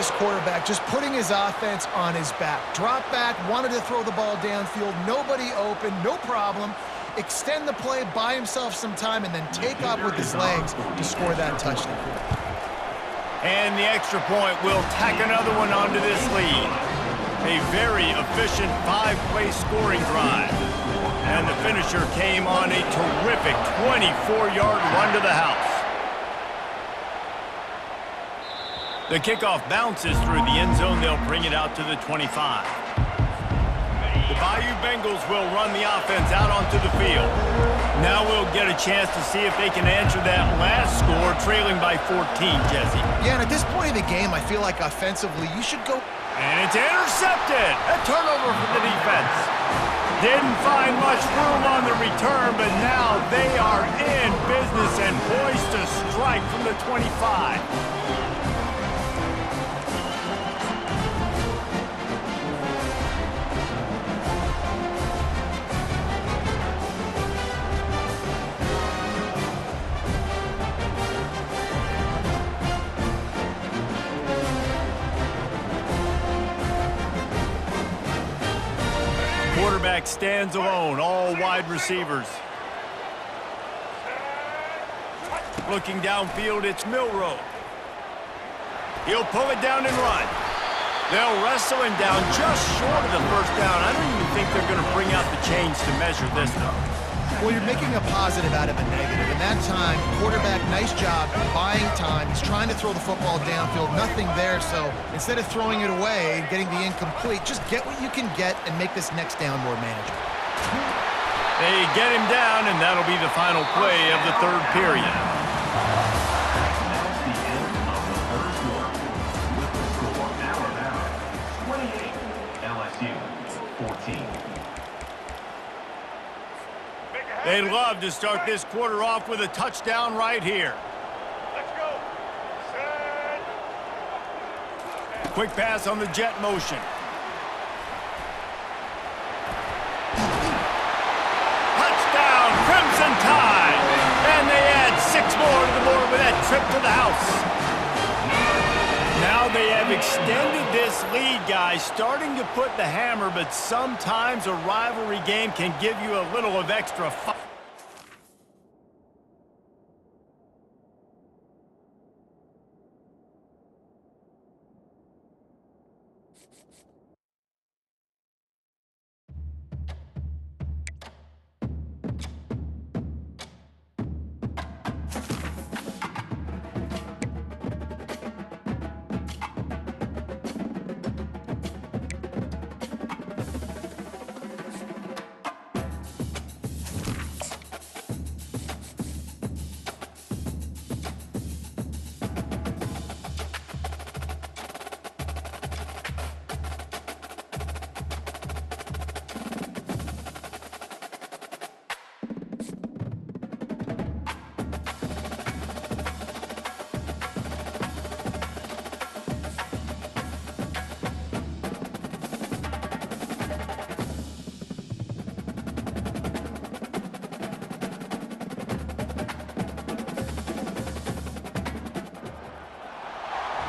this quarterback just putting his offense on his back. Drop back, wanted to throw the ball downfield, nobody open, no problem. Extend the play, buy himself some time, and then take off with his legs to score that touchdown. And the extra point will tack another one onto this lead. A very efficient 5-play scoring drive. And the finisher came on a terrific 24-yard run to the house. The kickoff bounces through the end zone. They'll bring it out to the 25. The Bayou Bengals will run the offense out onto the field. Now we'll get a chance to see if they can answer that last score, trailing by 14, Jesse. Yeah, and at this point in the game, I feel like offensively, you should go. And it's intercepted. A turnover for the defense. Didn't find much room on the return, but now they are in business and poised to strike from the 25. Quarterback stands alone, all wide receivers. Looking downfield, it's Milroe. He'll pull it down and run. They'll wrestle him down just short of the first down. I don't even think they're going to bring out the chains to measure this, though. Well, you're making a positive out of a negative. In that time, quarterback, nice job, buying time. He's trying to throw the football downfield, nothing there. So instead of throwing it away, getting the incomplete, just get what you can get and make this next down more manageable. They get him down, and that'll be the final play of the third period. They'd love to start this quarter off with a touchdown right here. Let's go. Set. Quick pass on the jet motion. Touchdown, Crimson Tide. And they add 6 more to the board with that trip to the house. Now they have extended this lead, guys, starting to put the hammer, but sometimes a rivalry game can give you a little of extra fun.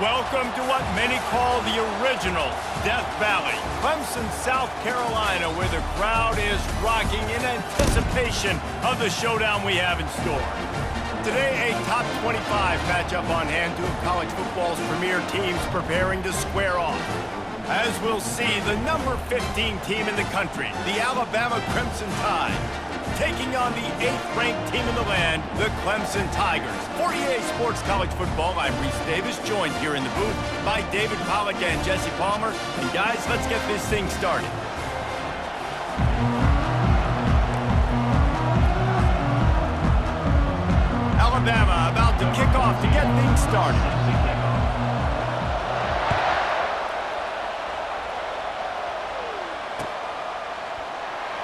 Welcome to what many call the original Death Valley, Clemson, South Carolina, where the crowd is rocking in anticipation of the showdown we have in store. Today, a top 25 matchup on hand, two of college football's premier teams preparing to square off. As we'll see, the number 15 team in the country, the Alabama Crimson Tide, taking on the 8th-ranked team in the land, the Clemson Tigers. For EA Sports College Football, I'm Reese Davis, joined here in the booth by David Pollack and Jesse Palmer. And guys, let's get this thing started. Alabama about to kick off to get things started.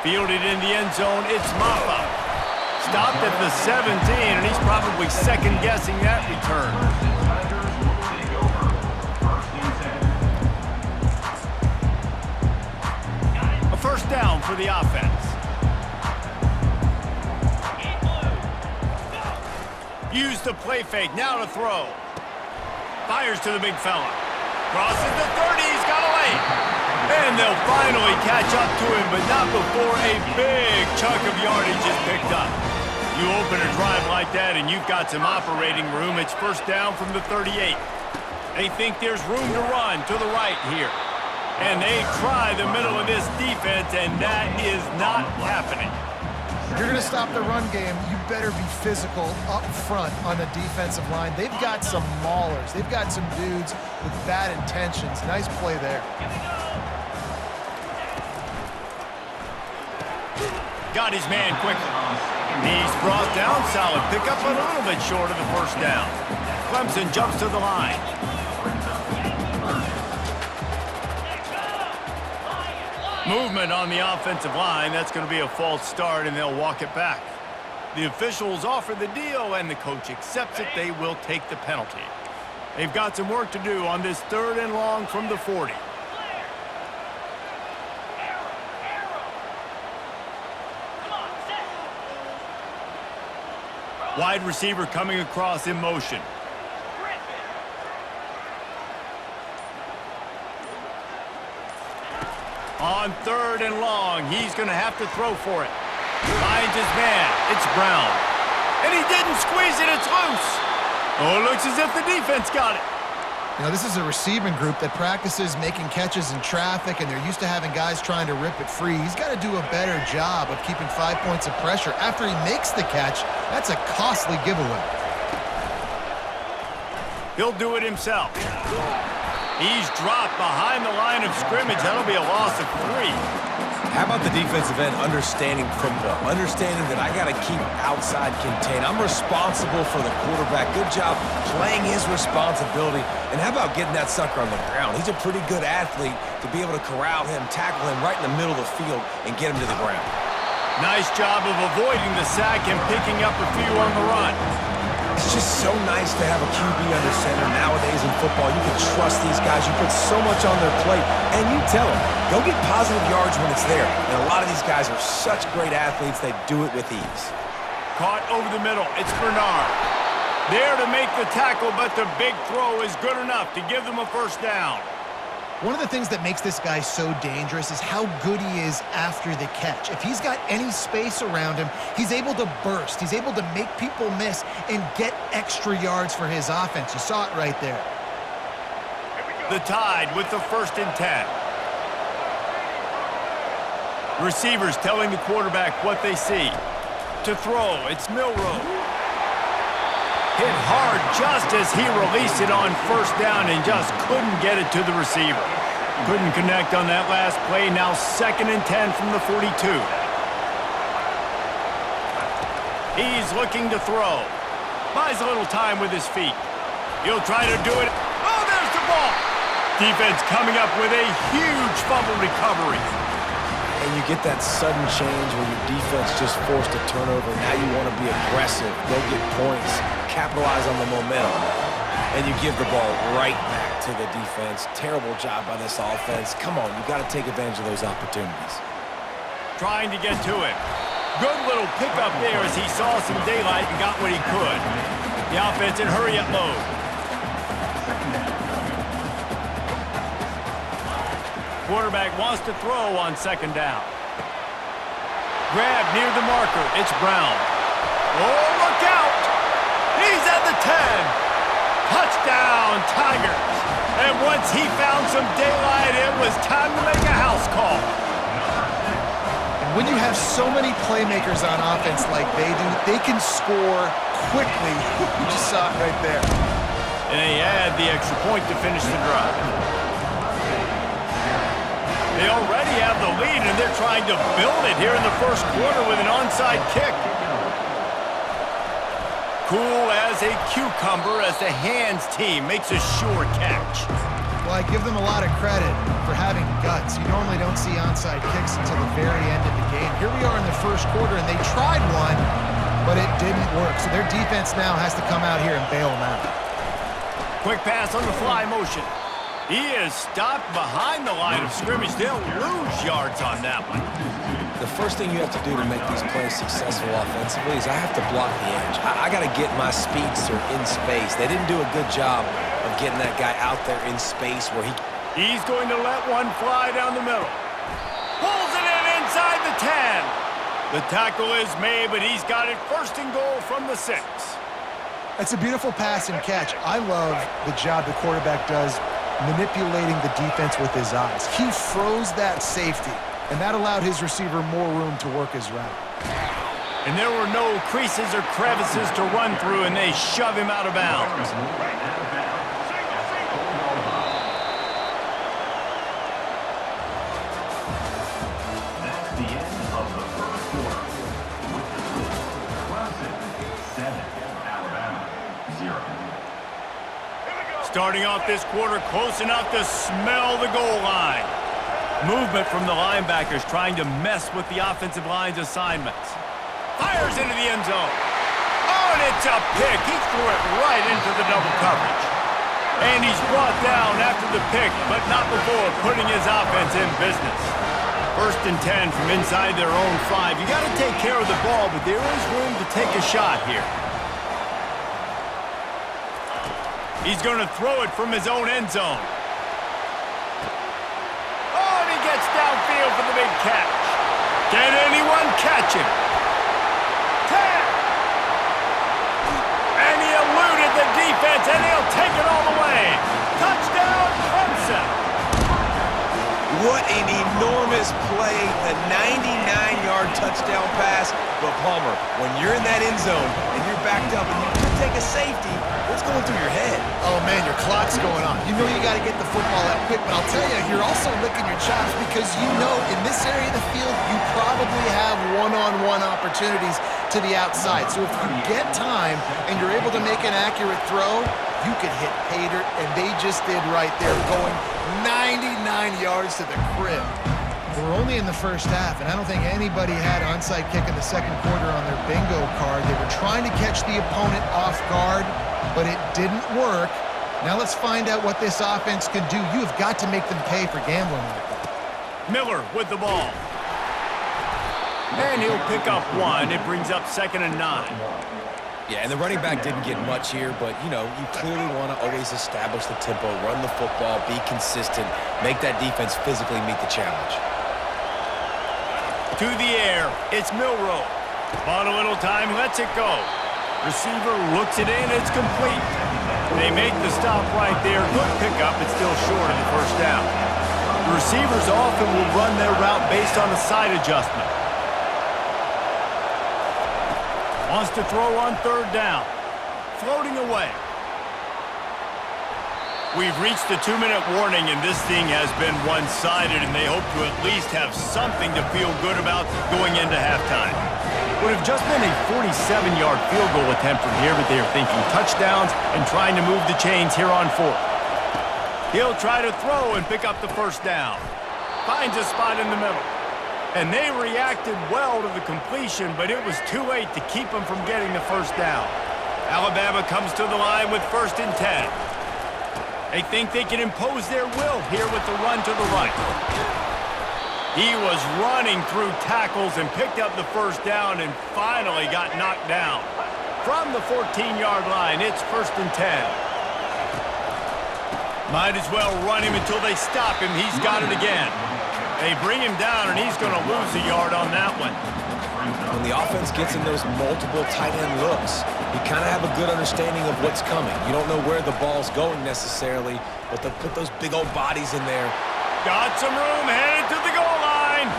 Fielded in the end zone, it's Maffa. Stopped at the 17, and he's probably second-guessing that return. A first down for the offense. Used the play fake, now to throw. Fires to the big fella. Crosses the 30, he's got a lane. And they'll finally catch up to him, but not before a big chunk of yardage is picked up. You open a drive like that and you've got some operating room. It's first down from the 38. They think there's room to run to the right here. And they try the middle of this defense, and that is not happening. If you're going to stop the run game, you better be physical up front on the defensive line. They've got some maulers. They've got some dudes with bad intentions. Nice play there. Got his man quickly. He's brought down. Solid pickup, but a little bit short of the first down. Clemson jumps to the line. Movement on the offensive line. That's going to be a false start, and they'll walk it back. The officials offer the deal, and the coach accepts it. They will take the penalty. They've got some work to do on this 3rd and long from the 40. Wide receiver coming across in motion. On 3rd and long, he's going to have to throw for it. Finds his man. It's Brown. And he didn't squeeze it. It's loose. Oh, it looks as if the defense got it. You know, this is a receiving group that practices making catches in traffic, and they're used to having guys trying to rip it free. He's got to do a better job of keeping 5 points of pressure. After he makes the catch, that's a costly giveaway. He'll do it himself. He's dropped behind the line of scrimmage. That'll be a loss of 3. How about the defensive end understanding football, understanding that I got to keep outside contained. I'm responsible for the quarterback. Good job playing his responsibility. And how about getting that sucker on the ground? He's a pretty good athlete to be able to corral him, tackle him right in the middle of the field, and get him to the ground. Nice job of avoiding the sack and picking up a few on the run. It's just so nice to have a QB under center nowadays in football. You can trust these guys. You put so much on their plate, and you tell them, go get positive yards when it's there. And a lot of these guys are such great athletes, they do it with ease. Caught over the middle. It's Bernard. There to make the tackle, but the big throw is good enough to give them a first down. One of the things that makes this guy so dangerous is how good he is after the catch. If he's got any space around him, he's able to burst. He's able to make people miss and get extra yards for his offense. You saw it right there. The Tide with the 1st and 10. Receivers telling the quarterback what they see. To throw, it's Milroe. Hit hard just as he released it on first down and just couldn't get it to the receiver. Couldn't connect on that last play. Now 2nd and 10 from the 42. He's looking to throw. Buys a little time with his feet. He'll try to do it. Oh, there's the ball. Defense coming up with a huge fumble recovery. And you get that sudden change where your defense just forced a turnover. Now you want to be aggressive, go get points, capitalize on the momentum. And you give the ball right back to the defense. Terrible job by this offense. Come on, you got to take advantage of those opportunities. Trying to get to him. Good little pickup there as he saw some daylight and got what he could. The offense in hurry-up mode. Quarterback wants to throw on 2nd down. Grab near the marker. It's Brown. Oh, look out! He's at the 10. Touchdown, Tigers. And once he found some daylight, it was time to make a house call. And when you have so many playmakers on offense like they do, they can score quickly. You just saw it right there. And they add the extra point to finish the drive. They already have the lead, and they're trying to build it here in the 1st quarter with an onside kick. Cool as a cucumber as the hands team makes a sure catch. Well, I give them a lot of credit for having guts. You normally don't see onside kicks until the very end of the game. Here we are in the 1st quarter, and they tried one, but it didn't work. So their defense now has to come out here and bail them out. Quick pass on the fly motion. He is stopped behind the line of scrimmage. They'll lose yards on that one. The first thing you have to do to make these plays successful offensively is I have to block the edge. I got to get my speedster in space. They didn't do a good job of getting that guy out there in space where he... He's going to let one fly down the middle. Pulls it in inside the 10. The tackle is made, but he's got it first and goal from the 6. That's a beautiful pass and catch. I love the job the quarterback does manipulating the defense with his eyes. He froze that safety, and that allowed his receiver more room to work his route. And there were no creases or crevices to run through, and they shove him out of bounds. Starting off this quarter close enough to smell the goal line. Movement from the linebackers trying to mess with the offensive line's assignments. Fires into the end zone. Oh, and it's a pick. He threw it right into the double coverage. And he's brought down after the pick, but not before putting his offense in business. First and 10 from inside their own 5. You got to take care of the ball, but there is room to take a shot here. He's going to throw it from his own end zone. Oh, and he gets downfield for the big catch. Can anyone catch him? 10. And he eluded the defense, and he'll take it all the way. Touchdown, Clemson. What an enormous play, the 99-yard touchdown pass. But Palmer, when you're in that end zone and you're backed up and you can take a safety, what's going through your head? Oh, man, your clock's going on. You know you got to get the football out quick, but I'll tell you, you're also licking your chops because you know in this area of the field, you probably have one-on-one opportunities to the outside. So if you get time and you're able to make an accurate throw, you could hit Pater, and they just did right there, going 99 yards to the crib. We're only in the first half, and I don't think anybody had onside kick in the second quarter on their bingo card. They were trying to catch the opponent off guard, but it didn't work. Now let's find out what this offense can do. You have got to make them pay for gambling like that. Miller with the ball. And he'll pick up 1. It brings up 2nd and 9. Yeah, and the running back didn't get much here, but, you know, you clearly want to always establish the tempo, run the football, be consistent, make that defense physically meet the challenge. To the air, it's Milroe. Bought a little time, lets it go. Receiver looks it in, it's complete. They make the stop right there. Good pickup, it's still short of the first down. The receivers often will run their route based on a side adjustment. Wants to throw on 3rd down. Floating away. We've reached the 2-minute warning, and this thing has been one-sided, and they hope to at least have something to feel good about going into halftime. Would have just been a 47-yard field goal attempt from here, but they are thinking touchdowns and trying to move the chains here on 4th. He'll try to throw and pick up the first down. Finds a spot in the middle. And they reacted well to the completion, but it was too late to keep them from getting the first down. Alabama comes to the line with 1st and 10. They think they can impose their will here with the run to the right. He was running through tackles and picked up the first down and finally got knocked down. From the 14-yard line, it's 1st and 10. Might as well run him until they stop him. He's got it again. They bring him down, and he's going to lose a yard on that one. When the offense gets in those multiple tight end looks, you kind of have a good understanding of what's coming. You don't know where the ball's going necessarily, but they'll put those big old bodies in there. Got some room, headed to the goal line,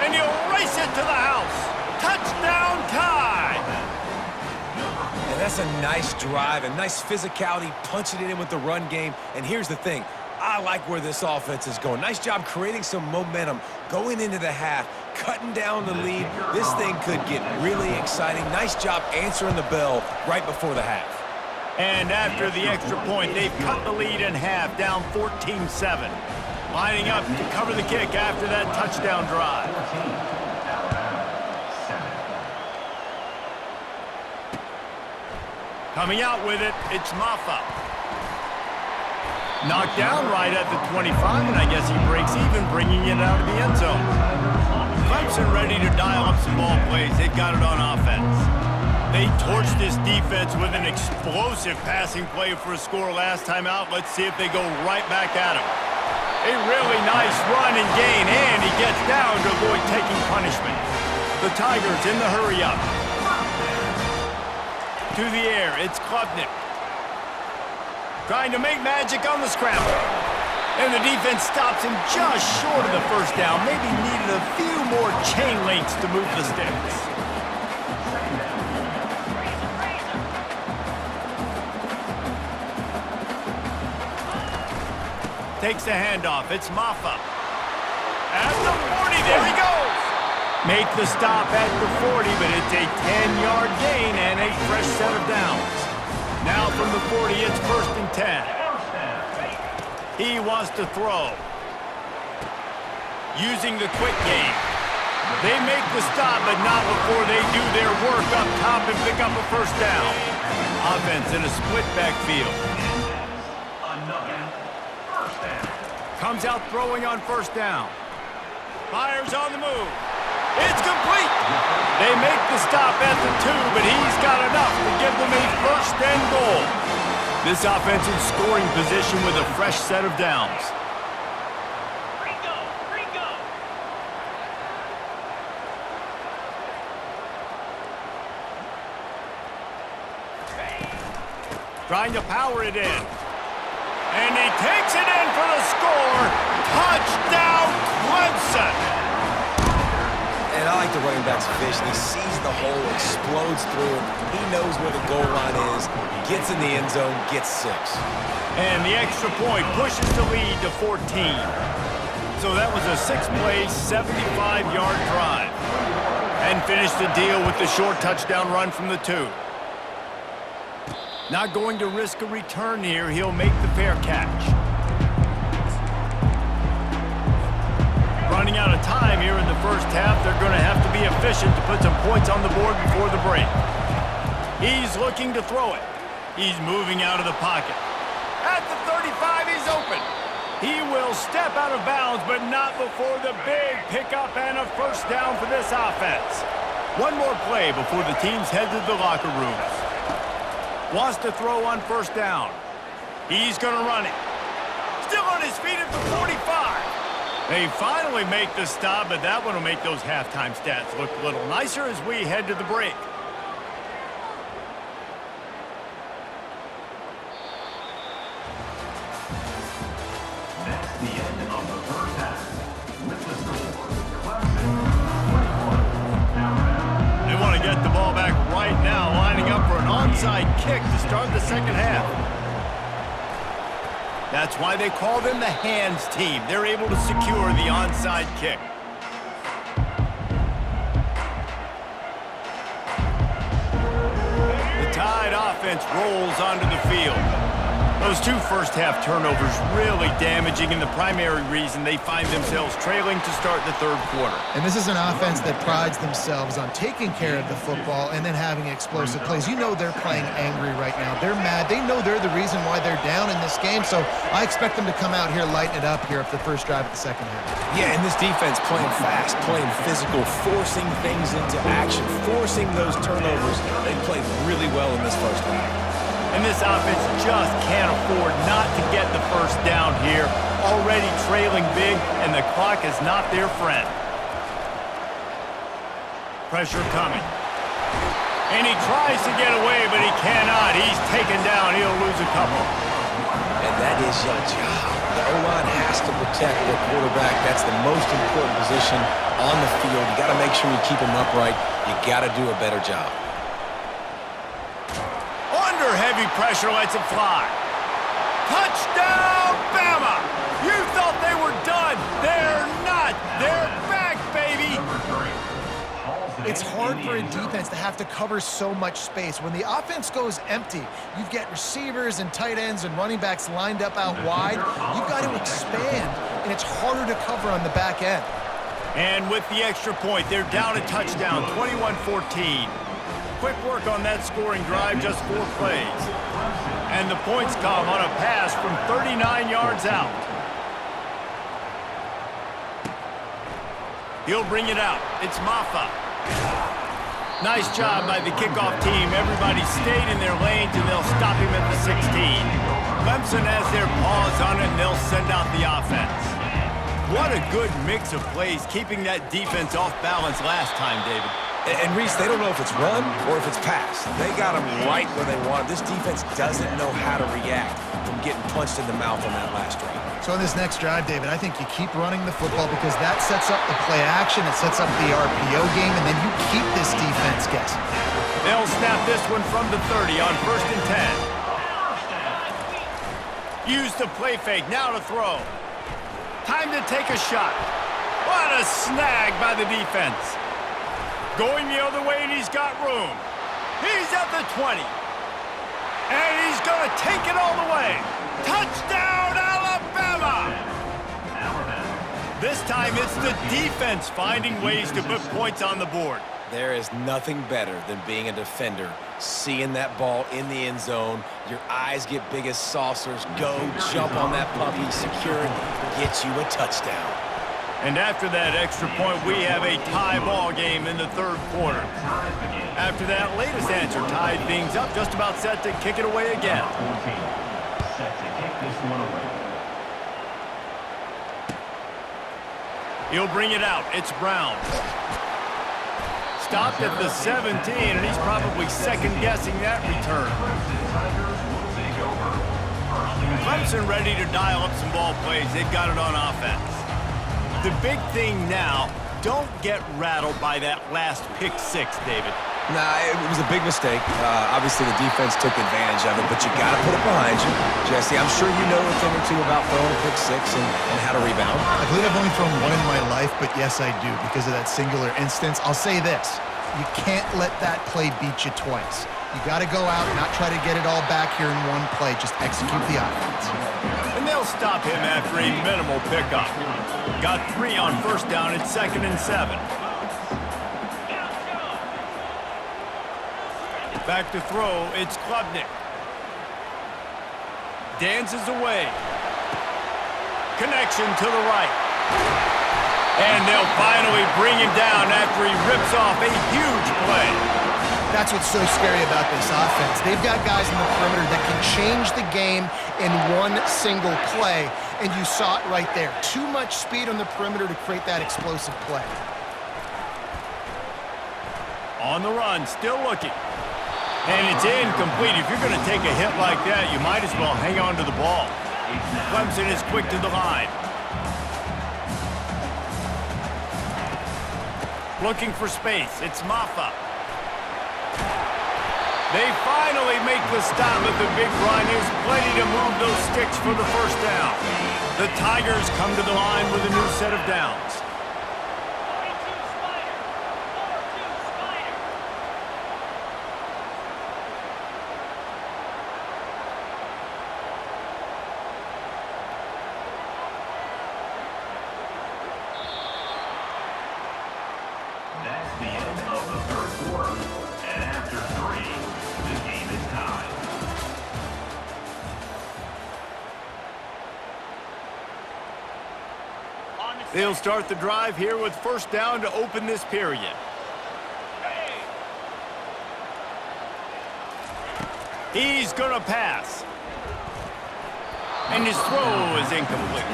and he'll race it to the house. Touchdown tie! And that's a nice drive, a nice physicality, punching it in with the run game. And here's the thing. I like where this offense is going. Nice job creating some momentum, going into the half, cutting down the lead. This thing could get really exciting. Nice job answering the bell right before the half. And after the extra point, they've cut the lead in half, down 14-7. Lining up to cover the kick after that touchdown drive. Coming out with it, it's Maffa. Knocked down right at the 25, and I guess he breaks even, bringing it out of the end zone. Clemson ready to dial up some ball plays. They've got it on offense. They torched this defense with an explosive passing play for a score last time out. Let's see if they go right back at him. A really nice run and gain, and he gets down to avoid taking punishment. The Tigers in the hurry-up. To the air, it's Klubnik. Trying to make magic on the scramble. And the defense stops him just short of the first down. Maybe needed a few more chain links to move the sticks. Takes the handoff. It's Maffa. At the 40, there he goes. Make the stop at the 40, but it's a 10-yard gain and a fresh set of downs. Now from the 40, it's 1st and 10. He wants to throw. Using the quick game. They make the stop, but not before they do their work up top and pick up a first down. Offense in a split backfield. Comes out throwing on first down. Fires on the move. It's complete. They make the stop at the 2, but he's got enough to give them a 1st and goal. This offense in scoring position with a fresh set of downs. Trying to power it in. And he takes it in for the score. Touchdown, Clemson. And I like the running back's vision. He sees the hole, explodes through it. He knows where the goal line is, gets in the end zone, gets 6. And the extra point pushes the lead to 14. So that was a 6-play, 75-yard drive. And finished the deal with the short touchdown run from the 2. Not going to risk a return here. He'll make the fair catch. Running out of time here in the first half. They're going to have to be efficient to put some points on the board before the break. He's looking to throw it. He's moving out of the pocket. At the 35, he's open. He will step out of bounds, but not before the big pickup and a first down for this offense. One more play before the teams head to the locker rooms. Wants to throw on first down. He's going to run it. Still on his feet at the 45. They finally make the stop, but that one will make those halftime stats look a little nicer as we head to the break. That's the end of the first half. With the score, Clemson 21. They want to get the ball back right now, lining up for an onside kick to start the second half. That's why they call them the hands team. They're able to secure the onside kick. The Tide offense rolls onto the field. Those 2 first-half turnovers really damaging, and the primary reason they find themselves trailing to start the third quarter. And this is an offense that prides themselves on taking care of the football and then having explosive plays. You know they're playing angry right now. They're mad. They know they're the reason why they're down in this game, so I expect them to come out here, lighten it up here for the first drive of the second half. Yeah, and this defense playing fast, playing physical, forcing things into action, forcing those turnovers. They played really well in this first half. And this offense just can't afford not to get the first down here. Already trailing big, and the clock is not their friend. Pressure coming. And he tries to get away, but he cannot. He's taken down. He'll lose a couple. And that is your job. The O-line has to protect their quarterback. That's the most important position on the field. You got to make sure you keep him upright. You got to do a better job. Heavy pressure lets it fly. Touchdown, Bama! You thought they were done. They're not. They're back, baby. It's hard for a defense to have to cover so much space. When the offense goes empty, you get receivers and tight ends and running backs lined up out wide. You've got to expand, and it's harder to cover on the back end. And with the extra point, they're down a touchdown, 21-14. Quick work on that scoring drive, just 4 plays. And the points come on a pass from 39 yards out. He'll bring it out. It's Maffa. Nice job by the kickoff team. Everybody stayed in their lanes, and they'll stop him at the 16. Clemson has their paws on it, and they'll send out the offense. What a good mix of plays, keeping that defense off balance last time, David. And Reese, they don't know if it's run or if it's pass. They got them right where they want them. This defense doesn't know how to react from getting punched in the mouth on that last drive. So on this next drive, David, I think you keep running the football because that sets up the play action, it sets up the RPO game, and then you keep this defense guessing. They'll snap this one from the 30 on 1st and 10. Use the play fake, now to throw. Time to take a shot. What a snag by the defense. Going the other way, and he's got room. He's at the 20. And he's going to take it all the way. Touchdown, Alabama! This time it's the defense finding ways to put points on the board. There is nothing better than being a defender, seeing that ball in the end zone, your eyes get big as saucers, go jump on that puppy, secure it, get you a touchdown. And after that extra point, we have a tie ball game in the 3rd quarter. After that latest answer tied things up, just about set to kick it away again. Set to kick this one away. He'll bring it out. It's Brown. Stopped at the 17, and he's probably second-guessing that return. Clemson ready to dial up some ball plays. They've got it on offense. The big thing now, don't get rattled by that last pick 6, David. Nah, it was a big mistake. Obviously, the defense took advantage of it, but you got to put it behind you. Jesse, I'm sure you know a thing or two about throwing a pick 6 and how to rebound. I believe I've only thrown one in my life, but yes, I do because of that singular instance. I'll say this. You can't let that play beat you twice. You got to go out and not try to get it all back here in one play. Just execute the offense. And they'll stop him after a minimal pickup. Got 3 on 1st down. It's 2nd and 7. Back to throw, it's Klubnik. Dances away. Connection to the right. And they'll finally bring him down after he rips off a huge play. That's what's so scary about this offense. They've got guys in the perimeter that can change the game in one single play, and you saw it right there. Too much speed on the perimeter to create that explosive play. On the run, still looking. And it's incomplete. If you're going to take a hit like that, you might as well hang on to the ball. Clemson is quick to the line. Looking for space. It's Maffa. They finally make the stop at the big run. There's plenty to move those sticks for the 1st down. The Tigers come to the line with a new set of downs. That's the end of the 3rd quarter. And after 3, the game is tied. They'll start the drive here with 1st down to open this period. He's going to pass. And his throw is incomplete.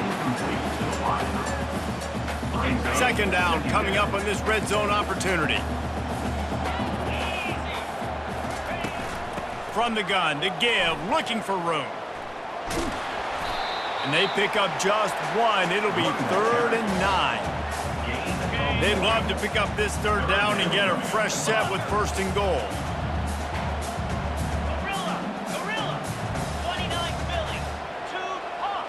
2nd down coming up on this red zone opportunity. From the gun to give, looking for room. And they pick up just 1. It'll be 3rd and 9. They'd love to pick up this 3rd down and get a fresh set with 1st and goal. Gorilla, 29 Philly, 2 Hawk.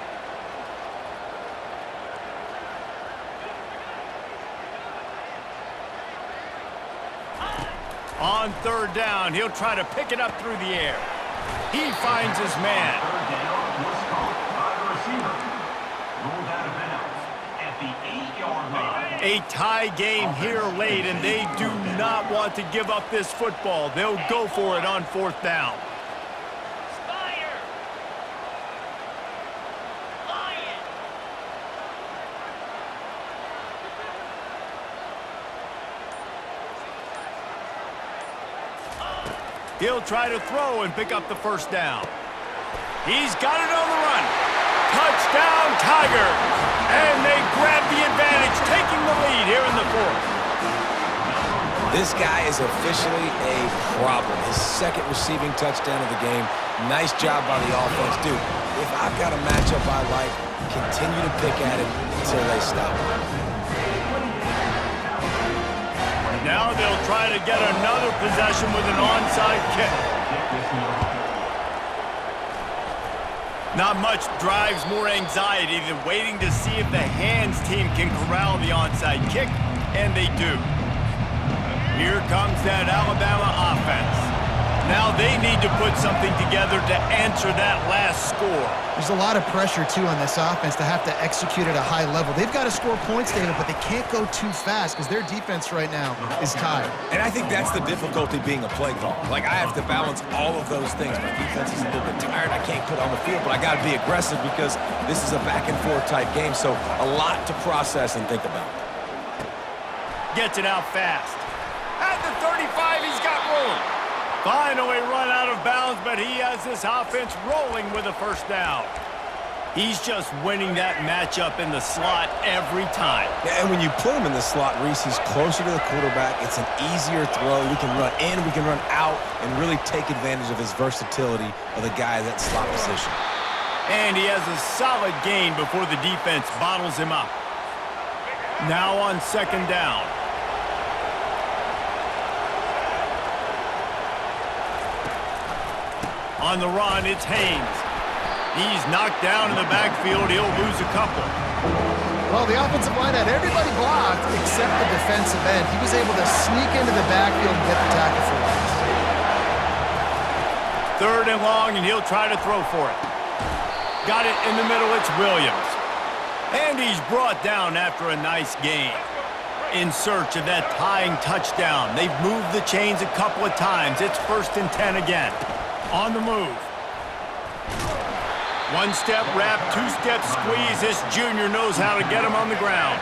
On 3rd down, he'll try to pick it up through the air. He finds his man. 3rd down was caught by the receiver. Rolled out of bounds at the 8-yard line. A tie game here late, and they do not want to give up this football. They'll go for it on 4th down. Spire. Lion. He'll try to throw and pick up the first down. He's got it on the run. Touchdown, Tigers! And they grab the advantage, taking the lead here in the fourth. This guy is officially a problem. His second receiving touchdown of the game. Nice job by the offense. Dude, if I've got a matchup I like, continue to pick at it until they stop it. Now they'll try to get another possession with an onside kick. Not much drives more anxiety than waiting to see if the hands team can corral the onside kick, and they do. Here comes that Alabama offense. Now they need to put something together to answer that last score. There's a lot of pressure, too, on this offense to have to execute at a high level. They've got to score points, David, but they can't go too fast because their defense right now is tired. And I think that's the difficulty being a play caller. Like, I have to balance all of those things. My defense is a little bit tired. I can't put on the field, but I got to be aggressive because this is a back-and-forth type game, so a lot to process and think about. Gets it out fast. At the 35, he's got room. Finally run out of bounds, but he has this offense rolling with a first down. He's just winning that matchup in the slot every time. Yeah, and when you put him in the slot, Reese, he's closer to the quarterback. It's an easier throw. We can run in, we can run out, and really take advantage of his versatility of the guy in that slot position. And he has a solid gain before the defense bottles him up. Now on second down. On the run, it's Haynes. He's knocked down in the backfield. He'll lose a couple. Well, the offensive line had everybody blocked except the defensive end. He was able to sneak into the backfield and get the tackle for loss. Third and long, and he'll try to throw for it. Got it in the middle. It's Williams. And he's brought down after a nice gain. In search of that tying touchdown. They've moved the chains a couple of times. It's 1st and 10 again. On the move. One-step wrap, two-step squeeze. This junior knows how to get him on the ground.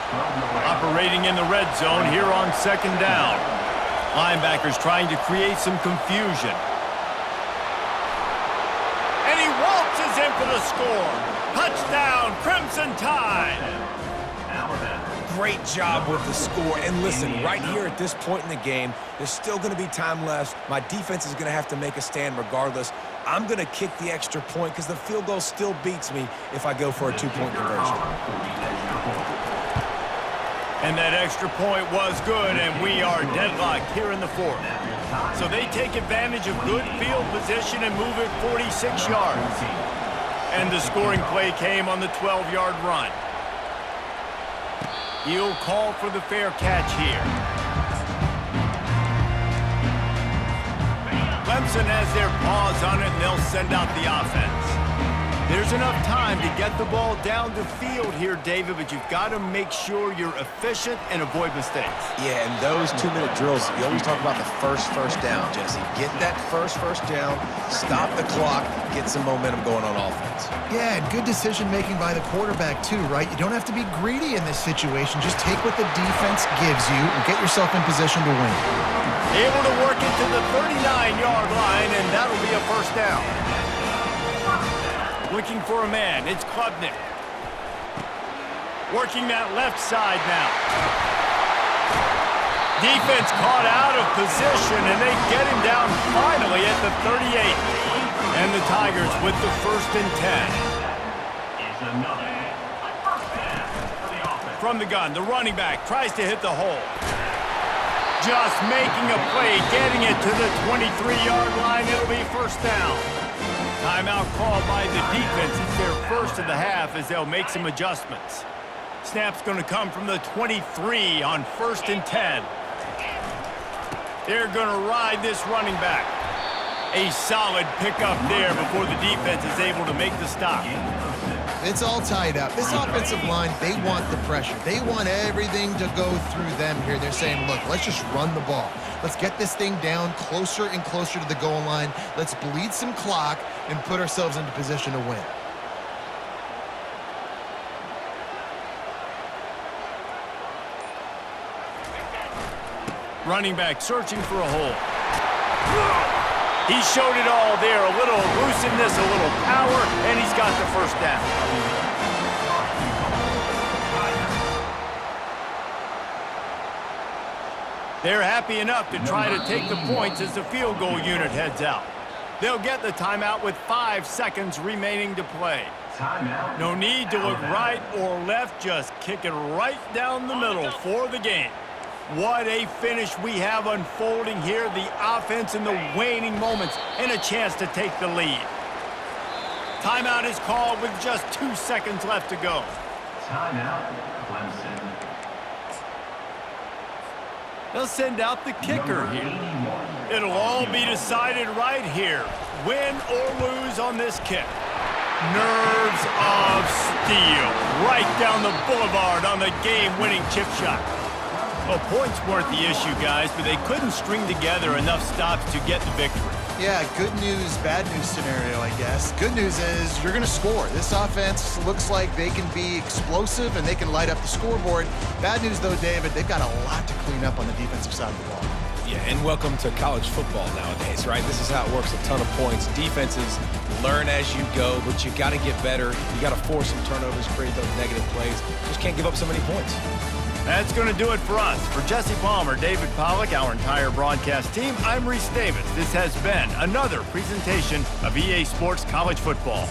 Operating in the red zone here on second down. Linebackers trying to create some confusion. And he waltzes in for the score. Touchdown, Crimson Tide. Great job with the score. And listen, right here at this point in the game, there's still going to be time left. My defense is going to have to make a stand regardless. I'm going to kick the extra point because the field goal still beats me if I go for a two-point conversion. And that extra point was good, and we are deadlocked here in the fourth. So they take advantage of good field position and move it 46 yards. And the scoring play came on the 12-yard run. He'll call for the fair catch here. Clemson has their paws on it, and they'll send out the offense. There's enough time to get the ball down the field here, David, but you've got to make sure you're efficient and avoid mistakes. Yeah, and those 2-minute drills, you always talk about the first down, Jesse. Get that first down, stop the clock, get some momentum going on offense. Yeah, and good decision-making by the quarterback, too, right? You don't have to be greedy in this situation. Just take what the defense gives you and get yourself in position to win. Able to work it to the 39-yard line, and that'll be a first down. Looking for a man, it's Klubnik. Working that left side now. Defense caught out of position, and they get him down finally at the 38. And the Tigers with the 1st and 10. From the gun, the running back tries to hit the hole. Just making a play, getting it to the 23-yard line. It'll be first down. Timeout called by the defense. It's their first of the half as they'll make some adjustments. Snap's going to come from the 23 on 1st and 10. They're going to ride this running back. A solid pickup there before the defense is able to make the stop. It's all tied up. This offensive line, they want the pressure. They want everything to go through them here. They're saying, look, let's just run the ball. Let's get this thing down closer and closer to the goal line. Let's bleed some clock and put ourselves into position to win. Running back searching for a hole. He showed it all there. A little elusiveness, a little power, and he's got the first down. They're happy enough to try to take the points as the field goal unit heads out. They'll get the timeout with 5 seconds remaining to play. Timeout. No need to look right or left, just kick it right down the middle for the game. What a finish we have unfolding here. The offense in the waning moments and a chance to take the lead. Timeout is called with just 2 seconds left to go. Timeout, Clemson. They'll send out the kicker Number here. 81. It'll all be decided right here. Win or lose on this kick. Nerves of steel. Right down the boulevard on the game-winning chip shot. Well, points weren't the issue, guys, but they couldn't string together enough stops to get the victory. Yeah, good news, bad news scenario, I guess. Good news is you're going to score. This offense looks like they can be explosive and they can light up the scoreboard. Bad news, though, David, they've got a lot to clean up on the defensive side of the ball. Yeah, and welcome to college football nowadays, right? This is how it works, a ton of points. Defenses learn as you go, but you got to get better. You got to force some turnovers, create those negative plays. Just can't give up so many points. That's going to do it for us. For Jesse Palmer, David Pollack, our entire broadcast team, I'm Reese Davis. This has been another presentation of EA Sports College Football.